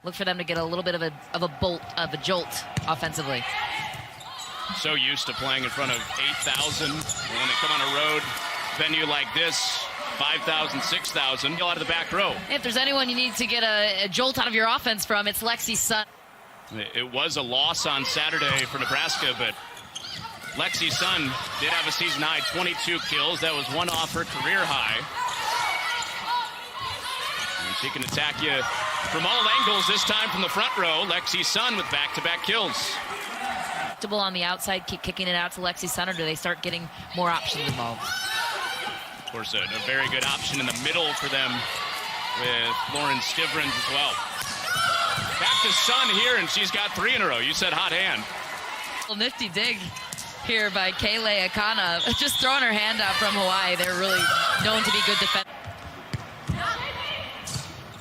look for them to get a little bit of a jolt offensively. So used to playing in front of 8,000. And when they come on a road venue like this, 5,000, 6,000, go out of the back row. If there's anyone you need to get a jolt out of your offense from, it's Lexi's son. It was a loss on Saturday for Nebraska, but Lexi's son did have a season high 22 kills. That was one off her career high. And she can attack you from all angles, this time from the front row. Lexi's son with back-to-back kills. On the outside, keep kicking it out to Lexi's son, or do they start getting more options involved? Of course, a very good option in the middle for them with Lauren Stivrins as well. Back to Sun here, and she's got 3 in a row. You said hot hand. Well, nifty dig here by Kayleigh Akana, just throwing her hand out from Hawaii. They're really known to be good defense.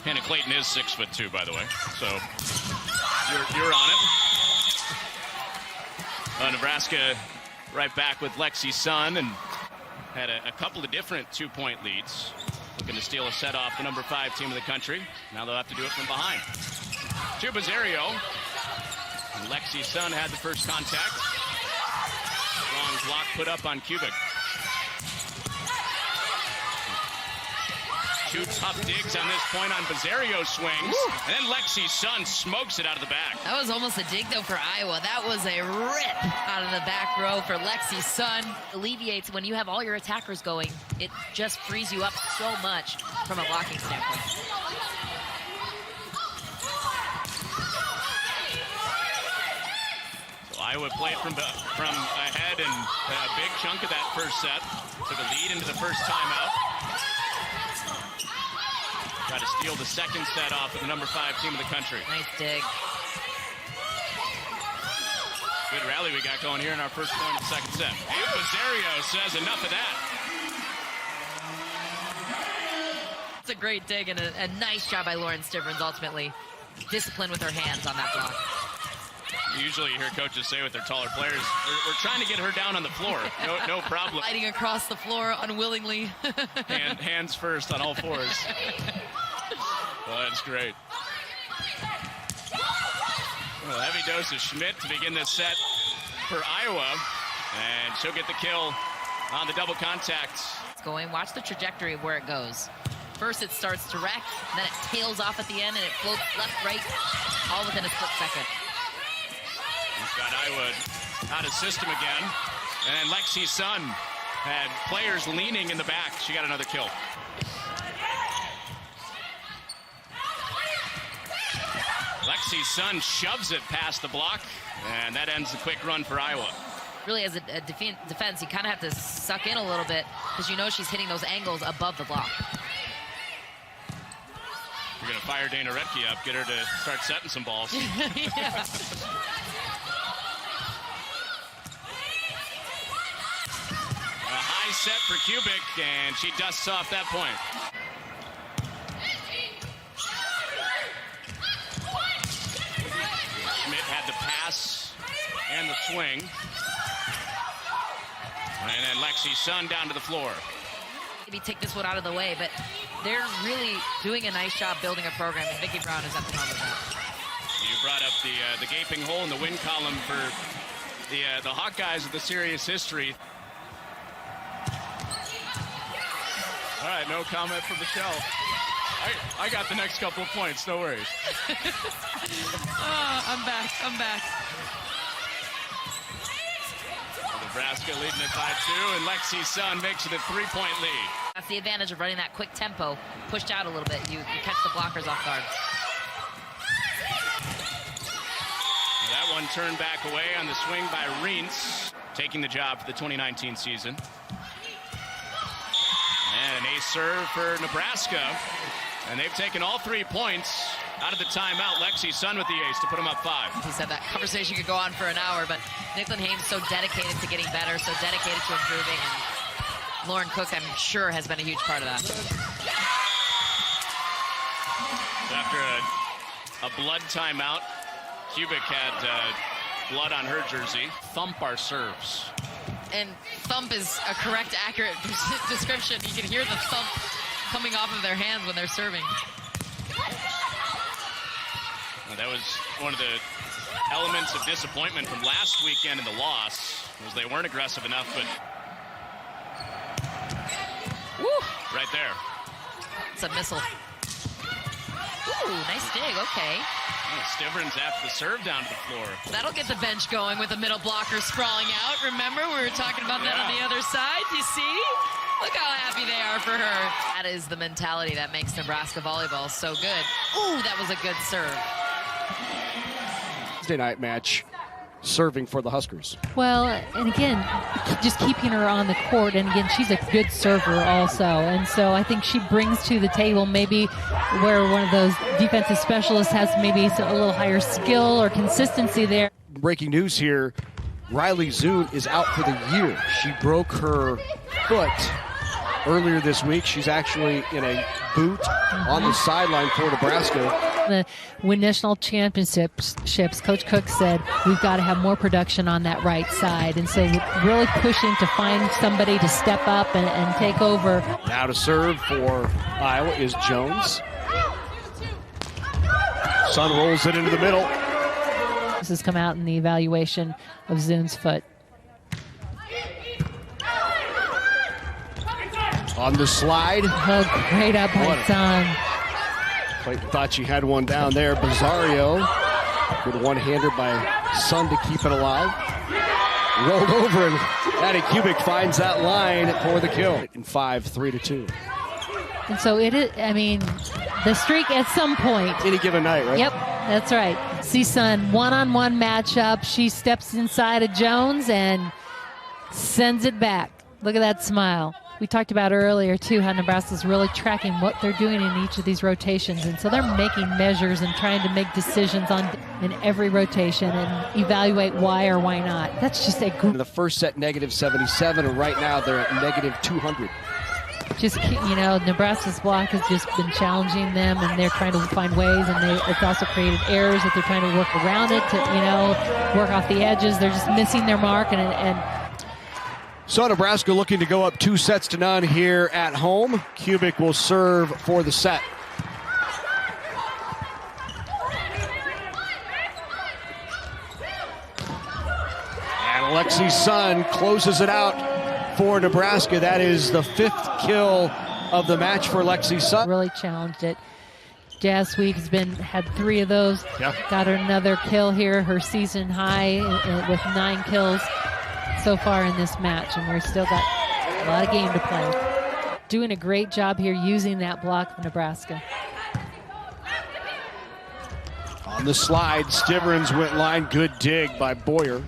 Hannah Clayton is 6'2", by the way, so you're on it. Nebraska right back with Lexi's son, and had a couple of different 2-point leads. Looking to steal a set off the number 5 team of the country. Now they'll have to do it from behind. To Bazario. And Lexi's son had the first contact. Strong block put up on Kubik. 2 tough digs on this point on Bazario swings. Woo. And then Lexi's son smokes it out of the back. That was almost a dig, though, for Iowa. That was a rip out of the back row for Lexi's son. Alleviates when you have all your attackers going. It just frees you up so much from a blocking standpoint. So Iowa played from ahead and a big chunk of that first set. Took a lead into the first timeout. Try to steal the second set off with the number 5 team of the country. Nice dig. Good rally we got going here in our first point of the second set. And Bazario says enough of that. It's a great dig and a nice job by Lauren Stivrins, ultimately. Discipline with her hands on that block. Usually you hear coaches say with their taller players, we're trying to get her down on the floor. No problem. Sliding across the floor unwillingly. Hands first on all fours. Well, that's great. Well, heavy dose of Schmidt to begin this set for Iowa. And she'll get the kill on the double contact. It's going. Watch the trajectory of where it goes. First it starts direct, then it tails off at the end, and it floats left, right, all within a split second. We've got Iowa out of system again. And Lexi's son had players leaning in the back. She got another kill. Lexi's son shoves it past the block, and that ends the quick run for Iowa. Really, as a defense, you kind of have to suck in a little bit because you know she's hitting those angles above the block. You're going to fire Dana Retke up, get her to start setting some balls. Yeah. A high set for Kubik, and she dusts off that point. Schmidt had the pass and the swing. And then Lexi's son down to the floor. Maybe take this one out of the way, but they're really doing a nice job building a program, and Vicki Brown is at the top of that. You brought up the gaping hole in the win column for the Hawkeyes with the serious history. All right, no comment from Michelle. I got the next couple of points, no worries. Oh, I'm back. Nebraska leading it by 2, and Lexi's son makes it a 3-point lead. That's the advantage of running that quick tempo, pushed out a little bit. You catch the blockers off guard. That one turned back away on the swing by Reentz, taking the job for the 2019 season. And an ace serve for Nebraska. And they've taken all 3 points out of the timeout. Lexi's son with the ace to put them up 5. He said that conversation could go on for an hour, but Nicklin Hames so dedicated to getting better, so dedicated to improving. And Lauren Cook, I'm sure, has been a huge part of that. After a blood timeout, Kubik had blood on her jersey. Thump our serves. And thump is a correct, accurate description. You can hear the thump coming off of their hands when they're serving. Well, that was one of the elements of disappointment from last weekend in the loss, was they weren't aggressive enough, but right there. It's a missile. Ooh, nice dig, okay. Stivrins after the serve down to the floor. That'll get the bench going with the middle blocker sprawling out. Remember, we were talking about that on the other side. Do you see? Look how happy they are for her. That is the mentality that makes Nebraska volleyball so good. Ooh, that was a good serve. Wednesday night match, serving for the Huskers. Well, and again, just keeping her on the court, and again, she's a good server also, and so I think she brings to the table maybe where one of those defensive specialists has maybe a little higher skill or consistency there. Breaking news here, Riley Zune is out for the year. She broke her foot earlier this week. She's actually in a boot on the sideline for Nebraska. The win national championships, Coach Cook said we've got to have more production on that right side, and so really pushing to find somebody to step up and take over. Now to serve for Iowa is Jones. Sun rolls it into the middle. This has come out in the evaluation of Zune's foot. On the slide. Oh, great up by Sun. Clayton thought she had one down there. Bizarro. Good one-hander by Sun to keep it alive. Rolled over, and Addie Kubik finds that line for the kill. In 5, 3-2. And so it is, I mean, the streak at some point. Any given night, right? Yep, that's right. See Sun, one-on-one matchup. She steps inside of Jones and sends it back. Look at that smile. We talked about earlier, too, how Nebraska's really tracking what they're doing in each of these rotations. And so they're making measures and trying to make decisions in every rotation and evaluate why or why not. That's just a In the first set, -77, and right now they're at -200. Just, you know, Nebraska's block has just been challenging them, and they're trying to find ways, and it's also created errors that they're trying to work around it to, you know, work off the edges. They're just missing their mark, and So Nebraska looking to go up 2-0 here at home. Kubik will serve for the set. And Lexi Sun closes it out for Nebraska. That is the 5th kill of the match for Lexi Sun. Really challenged it. Jazz Week has had 3 of those. Yep. Got her another kill here, her season high with 9 kills so far in this match, and we've still got a lot of game to play. Doing a great job here using that block for Nebraska. On the slide, Stivrins went line. Good dig by Boyer.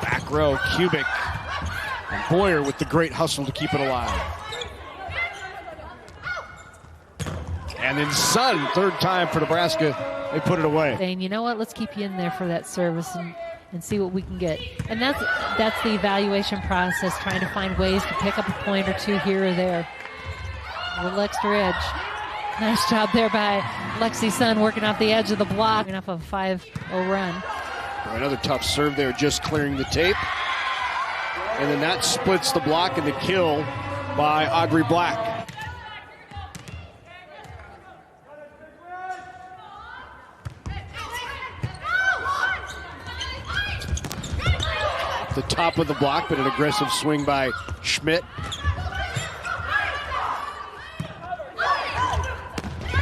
Back row, Kubik. And Boyer with the great hustle to keep it alive. And then Sun, 3rd time for Nebraska. They put it away. Saying, you know what, let's keep you in there for that service and see what we can get. And that's the evaluation process, trying to find ways to pick up a point or two here or there. A little extra edge. Nice job there by Lexi Sun, working off the edge of the block, off of a 5-0 run. Another tough serve there, just clearing the tape. And then that splits the block and the kill by Aubrey Black. The top of the block, but an aggressive swing by Schmidt.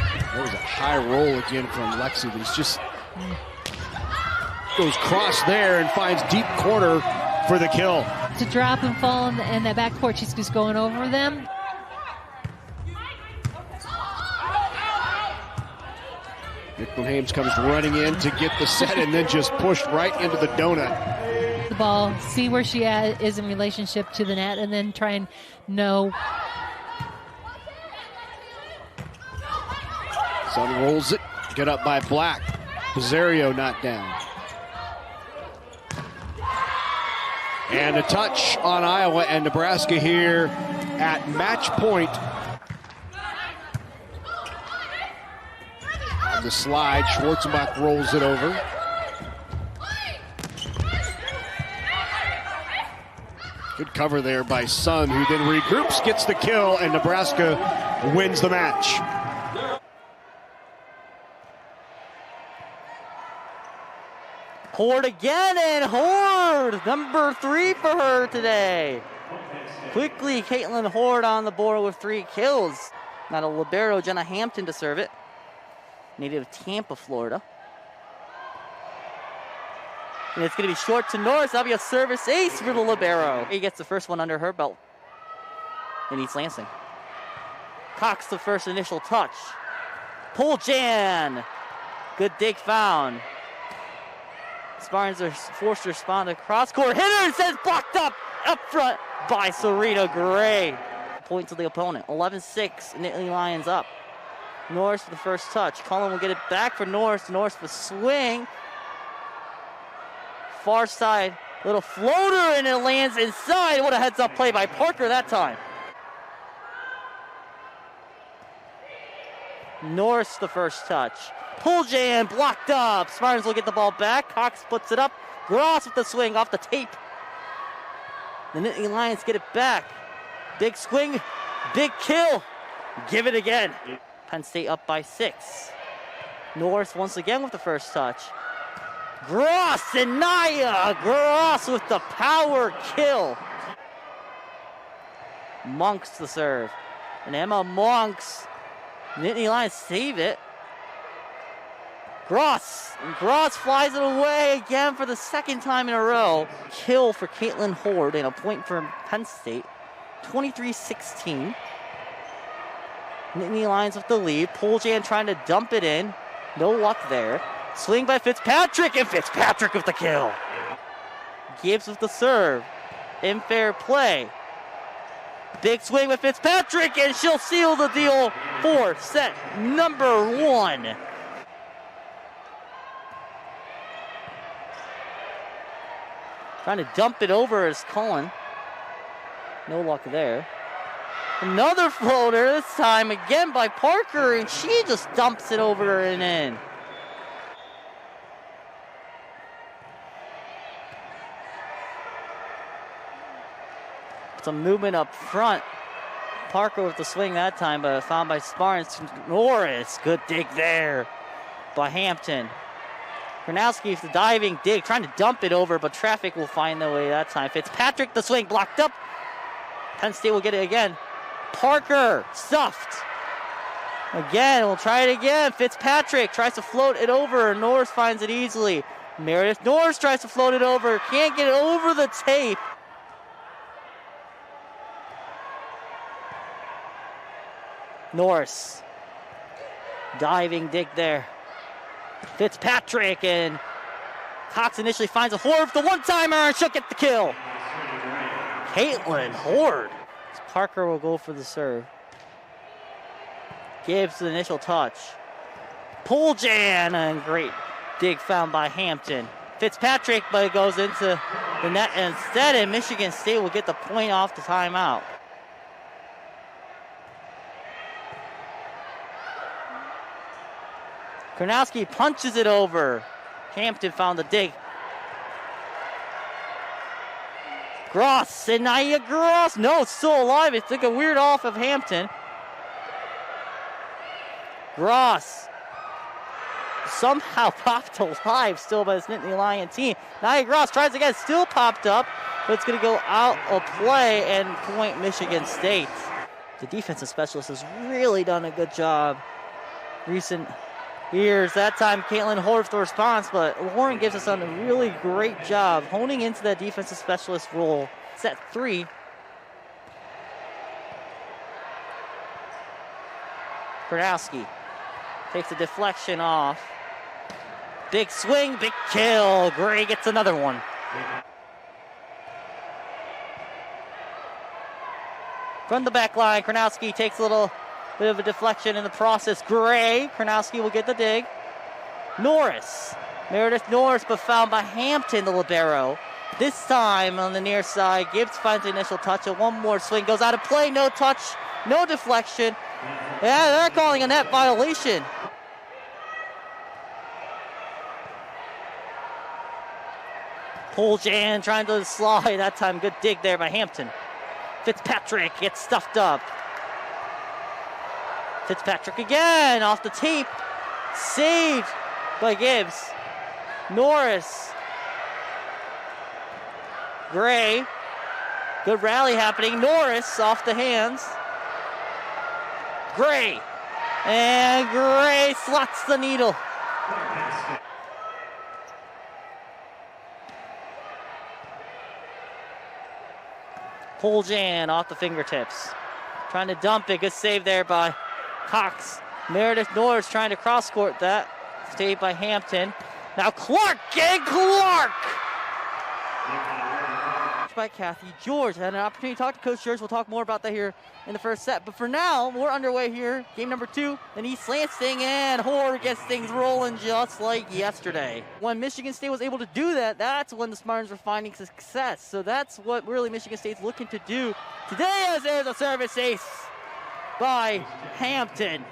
That was a high roll again from Lexi. He's just goes cross there and finds deep corner for the kill. To drop and fall in that back court, she's just going over them. Nittany comes running in to get the set and then just pushed right into the donut. The ball, see where she is in relationship to the net, and then try and know. Sun rolls it, get up by Black. Bizarro not down. And a touch on Iowa and Nebraska here at match point. On the slide, Schwarzenbach rolls it over. Good cover there by Sun, who then regroups, gets the kill, and Nebraska wins the match. Horde again, and Horde, number 3 for her today. Quickly, Caitlin Horde on the board with 3 kills. Now the libero, Jenna Hampton, to serve it. Native of Tampa, Florida. And it's going to be short to Norris. That'll be a service ace for the libero. He gets the first one under her belt. And East Lansing. Cox the first initial touch. Poljan. Good dig found. Spartans are forced to respond to cross-court. Hitter says blocked up front by Serena Gray. Point to the opponent. 11-6. Nittany Lions up. Norris for the first touch. Cullen will get it back for Norris. Norris with swing. Far side. Little floater, and it lands inside. What a heads-up play by Parker that time. Norris the first touch. Poljan blocked up. Spartans will get the ball back. Cox puts it up. Gross with the swing off the tape. The Nittany Lions get it back. Big swing, big kill. Give it again. Penn State up by 6. Norris once again with the first touch. Gross and Naya. Gross with the power kill. Monks the serve. And Emma Monks. Nittany Lions save it. Gross. And Gross flies it away again for the second time in a row. Kill for Caitlin Horde and a point for Penn State. 23-16. Nittany Lions with the lead. Poljan trying to dump it in. No luck there. Swing by Fitzpatrick, and Fitzpatrick with the kill. Gibbs with the serve. In fair play. Big swing with Fitzpatrick, and she'll seal the deal for set number 1. Trying to dump it over is Cullen. No luck there. Another floater, this time again by Parker, and she just dumps it over and in. Some movement up front. Parker with the swing that time, but found by Spartans. Norris, good dig there by Hampton. Kornowski with the diving dig, trying to dump it over, but traffic will find their way that time. Fitzpatrick, the swing blocked up. Penn State will get it again. Parker, stuffed. Again, we'll try it again. Fitzpatrick tries to float it over. Norris finds it easily. Meredith Norris tries to float it over. Can't get it over the tape. Norris. Diving dig there. Fitzpatrick, and Cox initially finds a Horde for the one-timer, and she'll get the kill. Caitlin Horde. Parker will go for the serve. Gives the initial touch. Poljan, and great dig found by Hampton. Fitzpatrick, but it goes into the net instead, and Michigan State will get the point off the timeout. Kornowski punches it over. Hampton found the dig. Gross, and Naya Gross. No, it's still alive. It took a weird off of Hampton. Gross somehow popped alive still by this Nittany Lion team. Naya Gross tries again, still popped up, but it's going to go out of play and point Michigan State. The defensive specialist has really done a good job recent years. That time, Caitlin Horde the response, but Lauren gives us a really great job honing into that defensive specialist role. Set 3. Kornowski takes a deflection off. Big swing, big kill. Gray gets another one. From the back line, Kornowski takes a little bit of a deflection in the process. Gray, Kornowski will get the dig. Norris, Meredith Norris, but found by Hampton, the libero. This time on the near side, Gibbs finds the initial touch, and one more swing goes out of play. No touch, no deflection. Yeah, they're calling a net violation. Poljan trying to slide. That time, good dig there by Hampton. Fitzpatrick gets stuffed up. Fitzpatrick again off the tape. Saved by Gibbs. Norris Gray. Good rally happening. Norris off the hands. Gray. And Gray slots the needle. Poljan off the fingertips. Trying to dump it. Good save there by Cox. Meredith Norris trying to cross court that. Saved by Hampton. Now Clark and Clark! By Kathy George. Had an opportunity to talk to Coach George. We'll talk more about that here in the first set. But for now, we're underway here. Game number 2. Then East Lansing and Hoare gets things rolling just like yesterday. When Michigan State was able to do that, that's when the Spartans were finding success. So that's what really Michigan State's looking to do today, as there's a service ace by Hampton.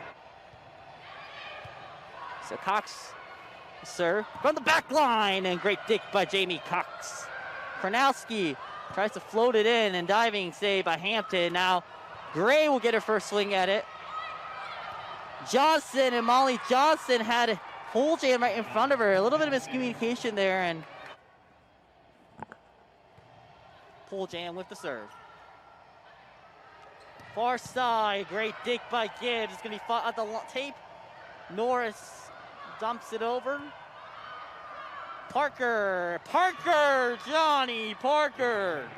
So Cox serve from the back line, and great dig by Jamie Cox. Kornowski tries to float it in, and diving save by Hampton. Now Gray will get her first swing at it. Johnson and Molly Johnson had Poljan right in front of her. A little bit of miscommunication there, and Poljan with the serve. Far side, great dig by Gibbs. It's going to be fought at the tape. Norris dumps it over. Parker, Johnny Parker.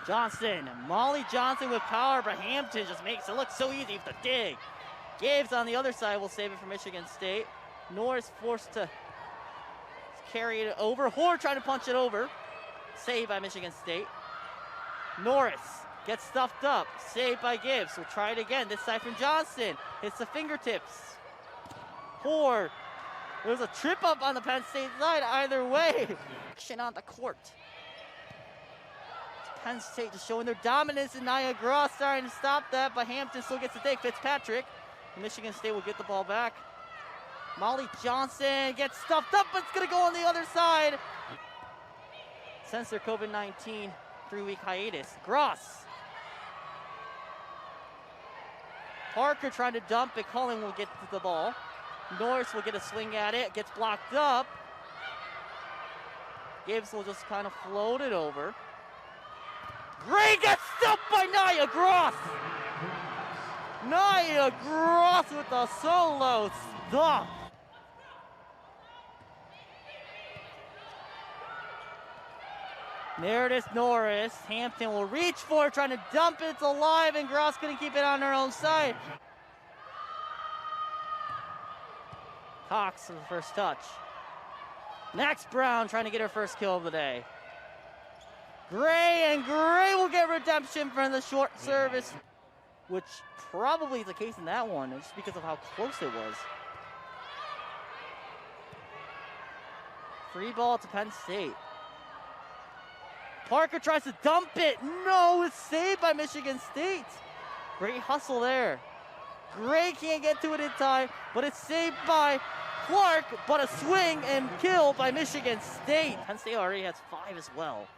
Johnson, Molly Johnson with power, but Hampton just makes it look so easy with the dig. Gibbs on the other side will save it for Michigan State. Norris forced to carry it over. Hoare trying to punch it over. Saved by Michigan State. Norris gets stuffed up. Saved by Gibbs. We'll try it again. This side from Johnson. Hits the fingertips. Hoare. There's a trip up on the Penn State side. Either way. Action on the court. Penn State just showing their dominance, and Nia Gross starting to stop that, but Hampton still gets the dig. Fitzpatrick. Michigan State will get the ball back. Molly Johnson gets stuffed up, but it's going to go on the other side. Since their COVID-19 3-week hiatus. Gross. Parker trying to dump it. Cullen will get to the ball. Norris will get a swing at it. Gets blocked up. Gibbs will just kind of float it over. Gray gets stuffed by Nia Gross. Nia Gross with a solo stop. Meredith Norris. Hampton will reach for it, trying to dump it. It's alive, and Gross couldn't keep it on her own side. Cox for the first touch. Max Brown trying to get her first kill of the day. Gray will get redemption from the short service, which probably is the case in that one, just because of how close it was. Free ball to Penn State. Parker tries to dump it. No, it's saved by Michigan State. Great hustle there. Gray can't get to it in time, but it's saved by Clark, but a swing and kill by Michigan State. Penn State already has 5 as well.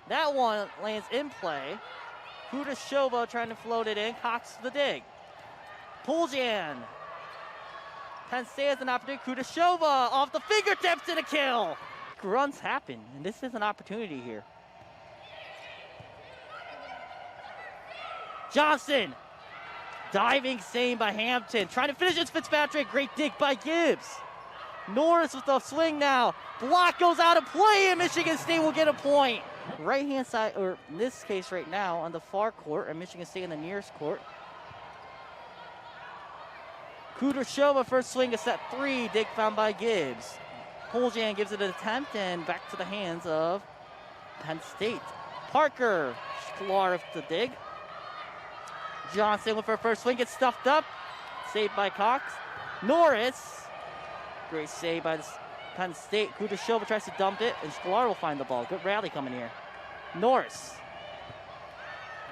That one lands in play. Kudashova trying to float it in. Cox the dig. Poljan. Penn State has an opportunity. Kudashova off the fingertips and a kill. Runs happen, and this is an opportunity here. Johnson. Diving save by Hampton. Trying to finish it. Fitzpatrick. Great dig by Gibbs. Norris with the swing now. Block goes out of play, and Michigan State will get a point. Right hand side, or in this case right now, on the far court, and Michigan State in the nearest court. Kudashova first swing, a set 3. Dig found by Gibbs. Poljan gives it an attempt, and back to the hands of Penn State. Parker, Sklar with the dig. Johnson with her first swing, gets stuffed up. Saved by Cox. Norris, great save by Penn State. Kudashova tries to dump it, and Sklar will find the ball. Good rally coming here. Norris,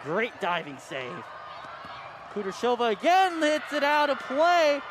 great diving save. Kudashova again hits it out of play.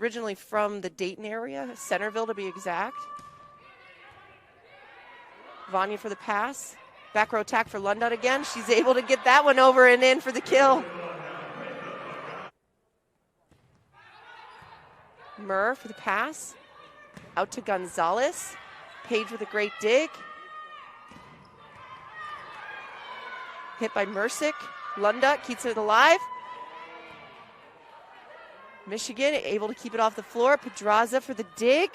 originally from the Dayton area, Centerville to be exact. Vanya for the pass. Back row attack for Lundot again. She's able to get that one over and in for the kill. Murr for the pass. Out to Gonzalez. Page with a great dig. Hit by Mercick. Lundot keeps it alive. Michigan able to keep it off the floor. Podraza for the dig.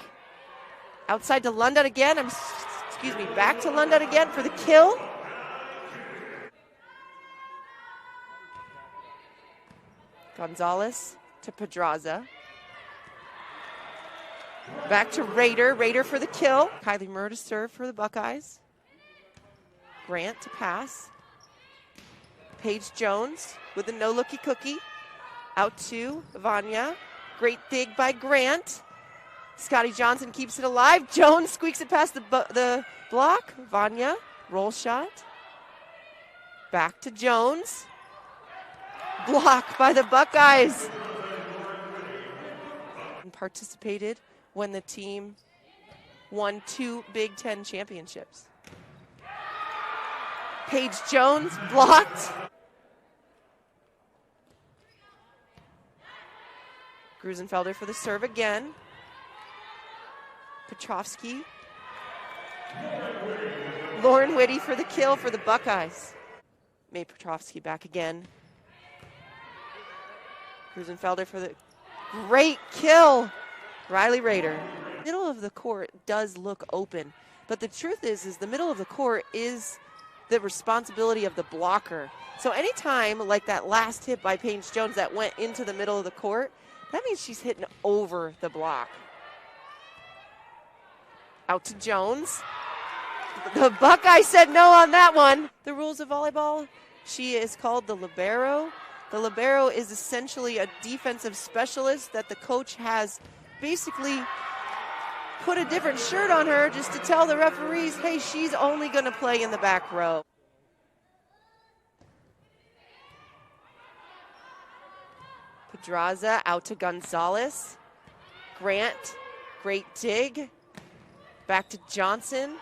Outside to Lundot again. Back to Lundot again for the kill. Gonzalez to Podraza. Back to Rader. Rader for the kill. Kylie Murr to serve for the Buckeyes. Grant to pass. Paige Jones with a no-looky cookie. Out to Vanya. Great dig by Grant. Scotty Johnson keeps it alive. Jones squeaks it past the block. Vanya, roll shot. Back to Jones. Block by the Buckeyes. Participated when the team won 2 Big Ten championships. Paige Jones blocked. Grusenfelder for the serve again. Petrovsky. Lauren Whitty for the kill for the Buckeyes. May Petrovsky back again. Grusenfelder for the great kill. Riley Rader. Middle of the court does look open, but the truth is the middle of the court is the responsibility of the blocker. So anytime like that last hit by Paige Jones that went into the middle of the court, that means she's hitting over the block. Out to Jones. The Buckeye said no on that one. The rules of volleyball, she is called the libero. The libero is essentially a defensive specialist that the coach has basically put a different shirt on her just to tell the referees, hey, she's only going to play in the back row. Podraza out to Gonzalez. Grant, great dig. Back to Johnson.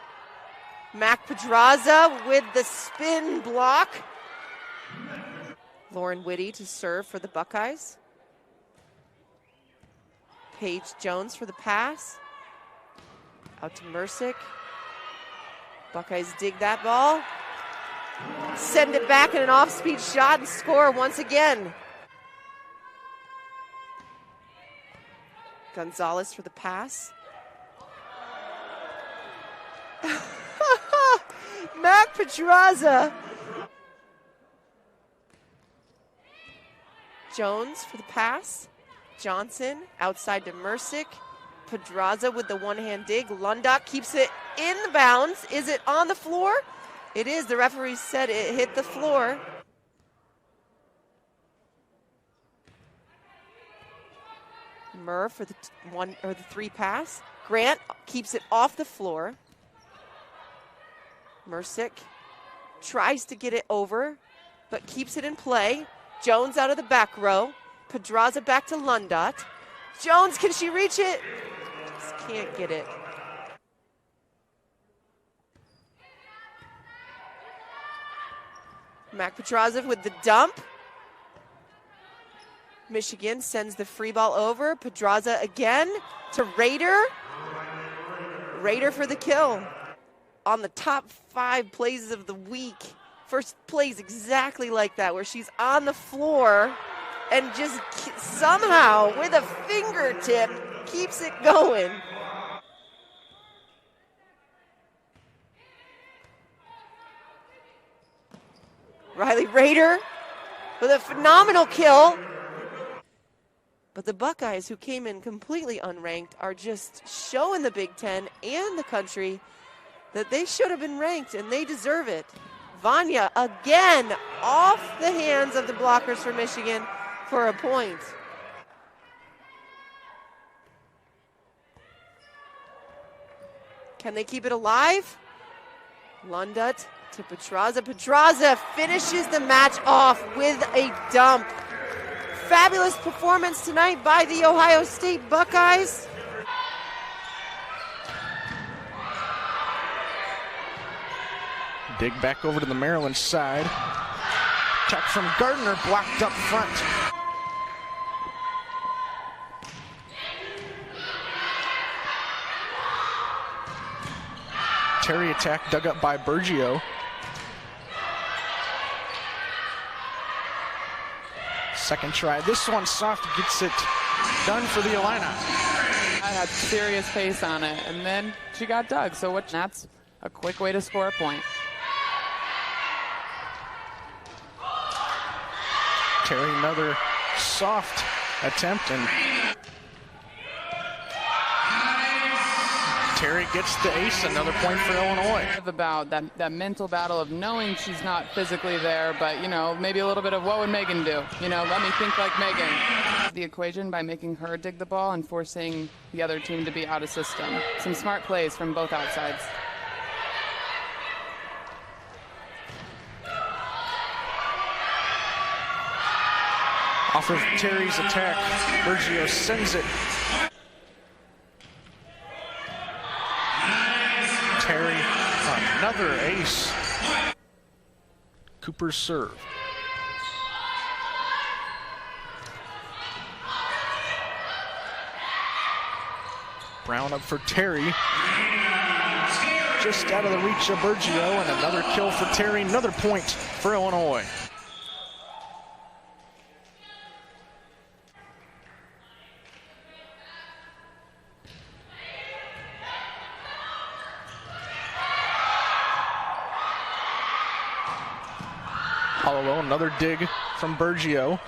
Mac Podraza with the spin block. Lauren Whitty to serve for the Buckeyes. Paige Jones for the pass. Out to Mercick. Buckeyes dig that ball. Send it back in an off-speed shot and score once again. Gonzalez for the pass. Mac Podraza. Jones for the pass. Johnson outside to Mercick. Podraza with the one-hand dig. Lundot keeps it in the bounds. Is it on the floor? It is. The referee said it hit the floor. Murr for the three pass. Grant keeps it off the floor. Mercick tries to get it over, but keeps it in play. Jones out of the back row. Podraza back to Lundot. Jones, can she reach it? Just can't get it. Mac Podraza with the dump. Michigan sends the free ball over. Podraza again to Rader. Rader for the kill. On the top 5 plays of the week. First plays exactly like that, where she's on the floor and just somehow, with a fingertip, keeps it going. Riley Rader with a phenomenal kill. But the Buckeyes, who came in completely unranked, are just showing the Big Ten and the country that they should have been ranked, and they deserve it. Vanya again off the hands of the blockers for Michigan for a point. Can they keep it alive? Lundot to Podraza. Podraza finishes the match off with a dump. fabulous performance tonight by the Ohio State Buckeyes. Dig back over to the Maryland side. Check from Gardner, blocked up front. Terry attack dug up by Bergio. Second try. This one soft, gets it done for the Illini. I had serious pace on it, and then she got dug. So that's a quick way to score a point. Terry, another soft attempt, and Terry gets the ace, another point for Illinois. About that mental battle of knowing she's not physically there, but, you know, maybe a little bit of what would Megan do? You know, let me think like Megan. The equation by making her dig the ball and forcing the other team to be out of system. Some smart plays from both outsides. Off of Terry's attack, Bergio sends it. Terry, another ace. Cooper's serve. Brown up for Terry. Just out of the reach of Bergio, and another kill for Terry, another point for Illinois. Hollowell, another dig from Bergio.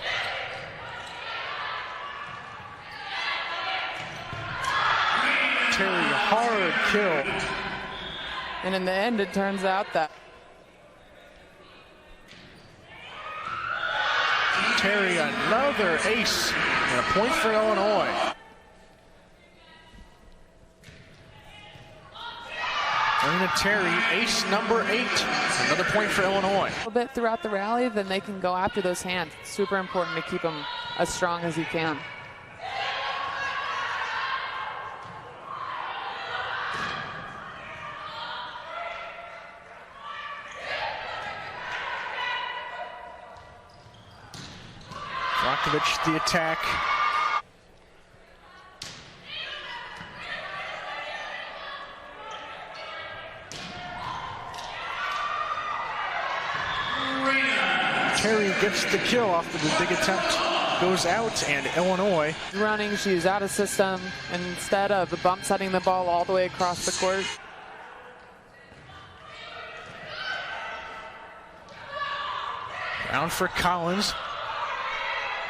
Terry, hard kill. And in the end, it turns out that Terry, another ace, and a point for Illinois. Raina Terry, ace number 8, another point for Illinois. a little bit throughout the rally, then they can go after those hands. It's super important to keep them as strong as you can. Rakovic, the attack. Terry gets the kill off of the big attempt, goes out, and Illinois. Running, she's out of system, and instead of the bump setting the ball all the way across the court. Round for Collins.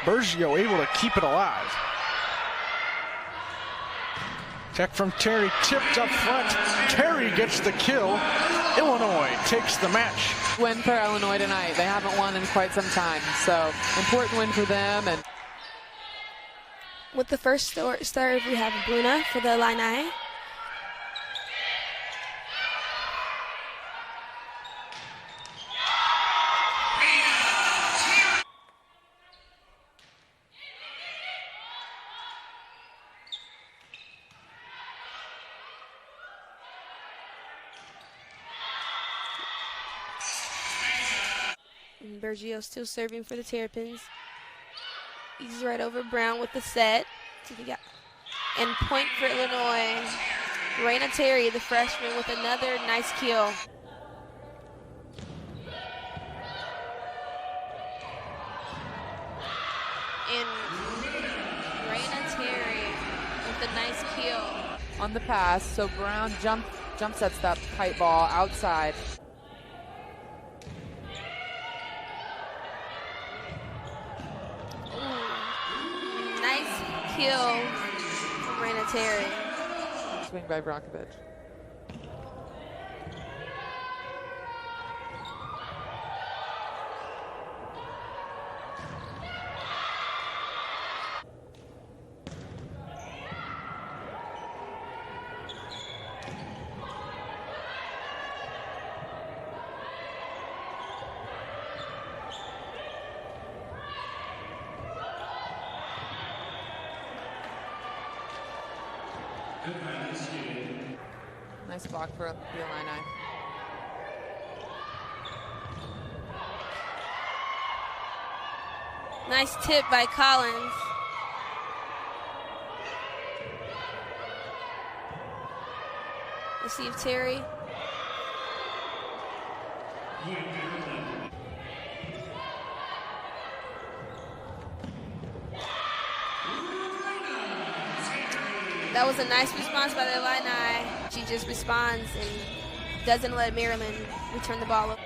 Bergio able to keep it alive. Check from Terry, tipped up front. Terry gets the kill. Illinois takes the match. Win for Illinois tonight. They haven't won in quite some time, so important win for them. And with the first serve, we have Bruna for the Illini. Bergio still serving for the Terrapins. He's right over Brown with the set. And point for Illinois. Raina Terry, the freshman, with another nice kill. And Raina Terry with a nice kill. on the pass, so Brown jump sets that kite ball outside. Nice kill from Raina Terry. Swing by Brakovic. Nice block for the Illini. Nice tip by Collins. Receive Terry. That was a nice response by the Illini. She just responds and doesn't let Maryland return the ball up.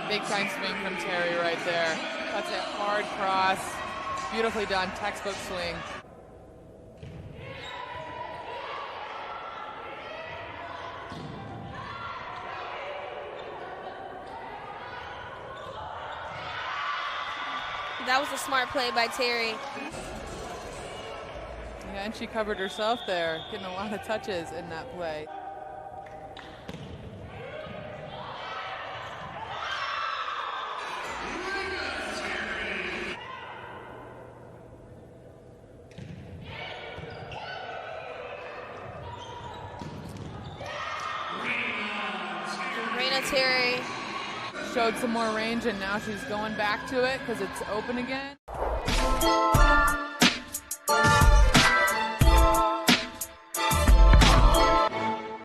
Big time swing from Terry right there. Cuts it hard cross. Beautifully done, textbook swing. That was a smart play by Terry. Yeah, and she covered herself there, getting a lot of touches in that play. Raina Terry Showed some more range, and now she's going back to it because it's open again.